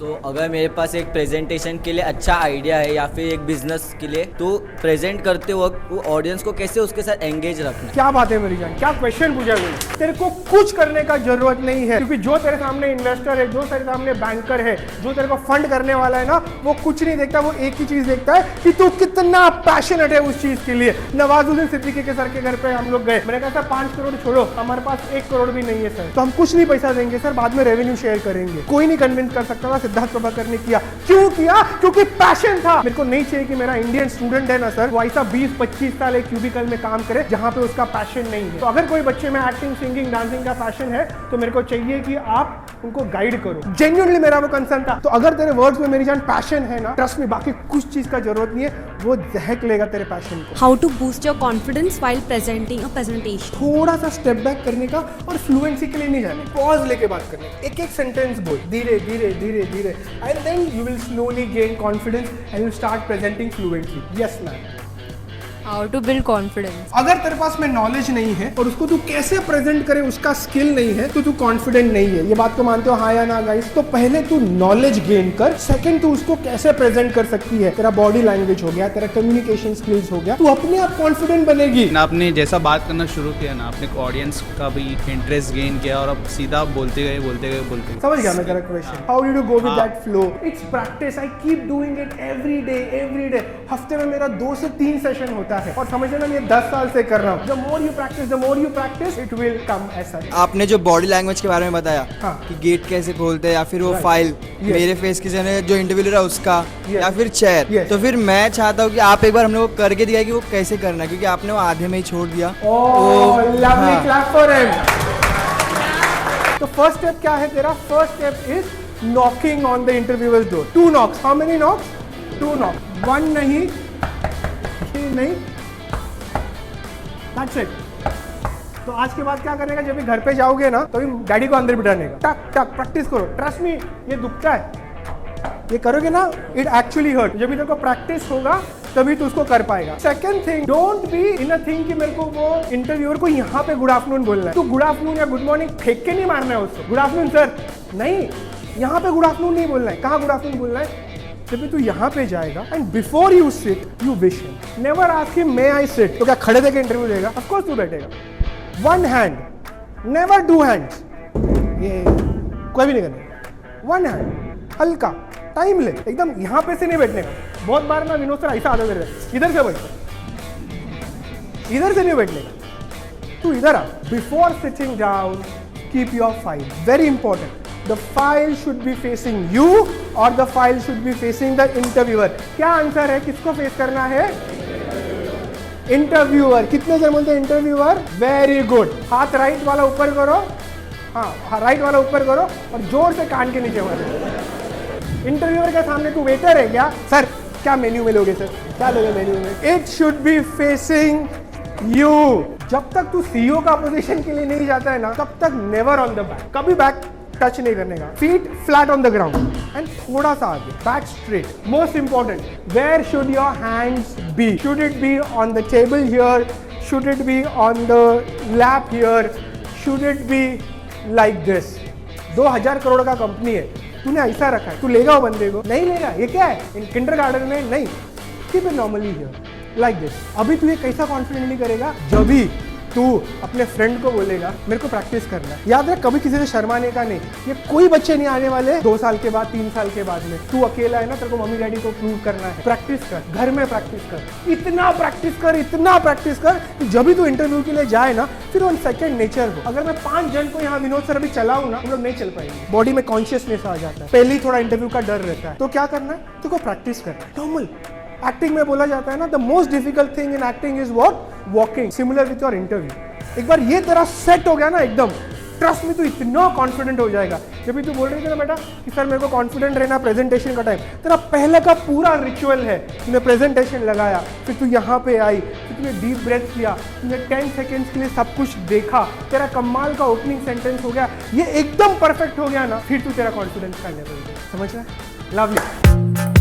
तो अगर मेरे पास एक प्रेजेंटेशन के लिए अच्छा आइडिया है या फिर एक बिजनेस के लिए, तो प्रेजेंट करते वक्त वो ऑडियंस को कैसे उसके साथ एंगेज रखना। क्या बात है मेरी जान, क्या क्वेश्चन पूछा तूने। तेरे को कुछ करने का जरूरत नहीं है, क्योंकि जो तेरे सामने इन्वेस्टर है, जो तेरे सामने बैंकर है, जो तेरे को फंड करने वाला है ना, वो कुछ नहीं देखता। वो एक ही चीज देखता है कि तू कितना पैशनेट है उस चीज के लिए। नवाजुद्दीन सिद्दीकी के सर के घर पे हम लोग गए, मैंने कहा सर 5 करोड़ छोड़ो, हमारे पास 1 करोड़ भी नहीं है सर, तो हम कुछ नहीं पैसा देंगे सर, बाद में रेवेन्यू शेयर करेंगे। कोई नहीं कन्विंस कर सकता था, सिद्धार्थ प्रभाकर ने किया। क्यों किया? क्योंकि पैशन था। मेरे को नहीं चाहिए कि मेरा इंडियन स्टूडेंट है ना सर, वो ऐसा 20-25 साल एक क्यूबिकल में काम करे जहां पे उसका पैशन नहीं है। तो अगर कोई बच्चे में एक्टिंग, सिंगिंग, डांसिंग का पैशन है, तो मेरे को चाहिए कि आप उनको गाइड करो। जेन्युइनली मेरा वो कंसर्न था। तो अगर तेरे वर्ड्स में मेरी जान पैशन है ना, ट्रस्ट में, बाकी कुछ चीज का जरूरत नहीं है, वो दहक लेगा तेरे पैशन को। How to boost your confidence while presenting a presentation. थोड़ा सा स्टेप बैक करने का और फ्लुएंसी के लिए नहीं जाने, पॉज लेके बात करने, एक एक सेंटेंस बोल, धीरे धीरे धीरे धीरे, and then you will slowly gain confidence and you start presenting fluently. Yes ma'am. How to build confidence. अगर तेरे पास में नॉलेज नहीं है और उसको तू कैसे प्रेजेंट करे उसका स्किल नहीं है, तो तू कॉन्फिडेंट नहीं है। ये बात को मानते हो हाँ या ना गाइस? तो पहले तू नॉलेज गेन कर, सेकंड तू उसको कैसे प्रेजेंट कर सकती है। तेरा बॉडी लैंग्वेज हो गया, तेरा कम्युनिकेशन स्किल्स हो गया, तू अपने आप कॉन्फिडेंट बनेगी ना। आपने जैसा बात करना शुरू किया ना, आपने ऑडियंस का भी इंटरेस्ट गेन किया और अब सीधा बोलते गए बोलते गए बोलते गए। समझ गया मैं तेरा question. How did you go with that flow? It's practice. I keep doing it every day. हफ्ते में मेरा 2 से 3 सेशन होता है, और समझ लेना ये 10 साल से कर रहा हूँ। The more you practice, it will come as such. आपने जो बॉडी लैंग्वेज के बारे में बताया, हाँ। कि गेट कैसे खोलते हैं या फिर वो Right. File, Yes. मेरे फेस की जगह जो इंटरव्यू ले रहा है उसका, Yes. या फिर चेयर, Yes. तो फिर मैं चाहता हूँ कि आप एक बार हमने वो करके दिया कि वो कैसे करना है, क्योंकि आपने वो आधे में ही छोड़ दिया। Lovely, हाँ। clap for him. तो फर्स्ट स्टेप क्या है तेरा? First step is knocking on the interviewers door. 2 knocks. How many knocks? 2 knocks. 1 नहीं, ये नहीं, That's it. तो आज के बाद क्या करेगा? जब भी घर पे जाओगे ना, तो भी डैडी को अंदर बिठाने का, टक टक प्रैक्टिस करो। ट्रस्ट मी, ये दुखता है, ये करोगे ना, इट एक्चुअली हर्ट। जब भी तेरे को प्रैक्टिस होगा तभी तू उसको कर पाएगा। Second thing, don't be in a thing कि मेरे को वो इंटरव्यूअर को यहाँ पे गुड आफ्टरनून बोलना है। तू गुड आफ्टरनून या गुड मॉर्निंग फेंक के नहीं मारना है उसको। गुड आफ्टरनून सर नहीं, यहाँ पे गुड आफ्टरनून नहीं बोलना है। कहाँ गुड आफ्टरनून बोलना है? जब भी तू यहाँ पे जाएगा and before you sit you wish him. Never ask him may I sit. तो क्या खड़े देके इंटरव्यू देगा? ऑफ कोर्स तू बैठेगा। 1 hand, नेवर 2 hands। ये कोई भी नहीं करना। 1 hand, हल्का टाइम ले, एकदम यहाँ पे से नहीं बैठने का। बहुत बार ना विनोद सर ऐसा आदत रहता है, इधर से बैठो, इधर से नहीं बैठने का। तू इधर आ। Before sitting down keep your file, very important. The file should be facing you or the file should be facing the interviewer. क्या आंसर है? किसको फेस करना है? इंटरव्यूअर। कितने जन बोलते हैं इंटरव्यूअर? Very good. हाथ राइट वाला ऊपर करो, हाँ राइट वाला ऊपर करो और जोर से कान के नीचे मारो। इंटरव्यूअर के सामने तू वेटर है क्या? सर क्या मेन्यू में लोगे? सर क्या लोगे मेन्यू में? It should be facing you. जब तक तू सीईओ का पोजीशन के लिए नहीं जाता है ना, तब तक नेवर ऑन द बैक, कभी बैक टच नहीं करने का। Feet flat on the ground and थोड़ा सा आगे, back straight. Most important, where should your hands be? Should it be on the table here? Should it be on the lap here? Should it be like this? 2000 crore का company है, तूने ऐसा रखा है, तू लेगा वो बंदे को? नहीं लेगा। ये क्या है? इन किंडरगार्टन में नहीं, keep it normally here like this. अभी तू ये कैसा कॉन्फिडेंटली करेगा? जब भी तू अपने फ्रेंड को बोलेगा मेरे को प्रैक्टिस करना है। याद रख, कभी किसी से शर्माने का नहीं। ये कोई बच्चे नहीं आने वाले 2 साल के बाद, 3 साल के बाद में। तू अकेला है ना, तेरे को मम्मी डैडी को प्रूव करना है। प्रैक्टिस कर, घर में प्रैक्टिस कर, इतना प्रैक्टिस कर, इतना प्रैक्टिस कर कि जब भी तू इंटरव्यू के लिए जाए ना, फिर वो सेकंड नेचर हो। अगर मैं 5 जन को यहाँ विनोद सर अभी चलाऊं ना, हम लोग नहीं चल पाएंगे। बॉडी में कॉन्शियसनेस आ जाता है, पहले ही थोड़ा इंटरव्यू का डर रहता है। तो क्या करना है? तेरे को प्रैक्टिस करना है। नॉर्मल एक्टिंग में बोला जाता है ना, the most difficult thing in acting is what? Walking. Similar with your interview. एक बार ये तेरा सेट हो गया ना एकदम, ट्रस्ट में तू इतना कॉन्फिडेंट हो जाएगा। जब भी तू बोल रही थी ना बेटा कि सर मेरे को कॉन्फिडेंट रहना प्रेजेंटेशन का टाइम, तेरा पहले का पूरा रिचुअल है। तूने प्रेजेंटेशन लगाया, फिर तू यहाँ पे आई, फिर तूने डीप ब्रेथ किया, तूने 10 सेकेंड्स के लिए सब कुछ देखा, तेरा कमाल का ओपनिंग सेंटेंस हो गया, ये एकदम परफेक्ट हो गया ना, फिर तू तेरा कॉन्फिडेंस का लेवल समझ रहा है? लवली।